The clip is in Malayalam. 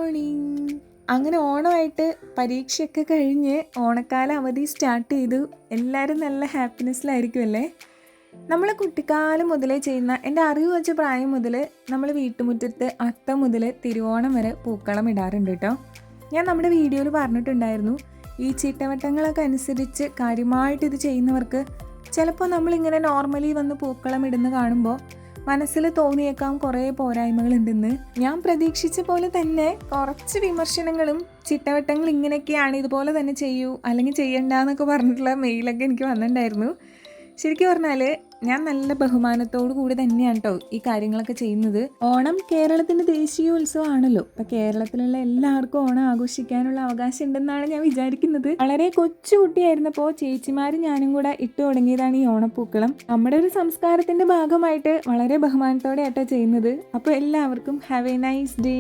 മോർണിംഗ്. അങ്ങനെ ഓണമായിട്ട് പരീക്ഷയൊക്കെ കഴിഞ്ഞ് ഓണക്കാല അവധി സ്റ്റാർട്ട് ചെയ്തു. എല്ലാവരും നല്ല ഹാപ്പിനെസ്സിലായിരിക്കുമല്ലേ? നമ്മൾ കുട്ടിക്കാലം മുതലേ ചെയ്യുന്ന, എൻ്റെ അറിവ് വെച്ച പ്രായം മുതൽ നമ്മൾ വീട്ടുമുറ്റത്ത് അത്തം മുതൽ തിരുവോണം വരെ പൂക്കളം ഇടാറുണ്ട് കേട്ടോ. ഞാൻ നമ്മുടെ വീഡിയോയിൽ പറഞ്ഞിട്ടുണ്ടായിരുന്നു, ഈ ചിട്ടവട്ടങ്ങളൊക്കെ അനുസരിച്ച് കാര്യമായിട്ട് ഇത് ചെയ്യുന്നവർക്ക് ചിലപ്പോൾ നമ്മളിങ്ങനെ നോർമലി വന്ന് പൂക്കളം ഇടുന്ന കാണുമ്പോൾ മനസ്സിൽ തോന്നിയേക്കാം കുറേ പോരായ്മകളുണ്ടെന്ന്. ഞാൻ പ്രതീക്ഷിച്ച പോലെ തന്നെ കുറച്ച് വിമർശനങ്ങളും ചിട്ടവട്ടങ്ങൾ ഇങ്ങനെയൊക്കെയാണ്, ഇതുപോലെ തന്നെ ചെയ്യൂ അല്ലെങ്കിൽ ചെയ്യണ്ടെന്നൊക്കെ പറഞ്ഞിട്ടുള്ള മെയിലൊക്കെ എനിക്ക് വന്നിട്ടുണ്ടായിരുന്നു. ശരിക്കും പറഞ്ഞാൽ ഞാൻ നല്ല ബഹുമാനത്തോടു കൂടി തന്നെയാണ് കേട്ടോ ഈ കാര്യങ്ങളൊക്കെ ചെയ്യുന്നത്. ഓണം കേരളത്തിൻ്റെ ദേശീയോത്സവമാണല്ലോ. അപ്പം കേരളത്തിലുള്ള എല്ലാവർക്കും ഓണം ആഘോഷിക്കാനുള്ള അവകാശം ഉണ്ടെന്നാണ് ഞാൻ വിചാരിക്കുന്നത്. വളരെ കൊച്ചുകുട്ടിയായിരുന്നപ്പോൾ ചേച്ചിമാരും ഞാനും കൂടെ ഇട്ടു തുടങ്ങിയതാണ് ഈ ഓണപ്പൂക്കളം. നമ്മുടെ ഒരു സംസ്കാരത്തിൻ്റെ ഭാഗമായിട്ട് വളരെ ബഹുമാനത്തോടെ ആയിട്ടോ ചെയ്യുന്നത്. അപ്പോൾ എല്ലാവർക്കും ഹാവ് എ നൈസ് ഡേ.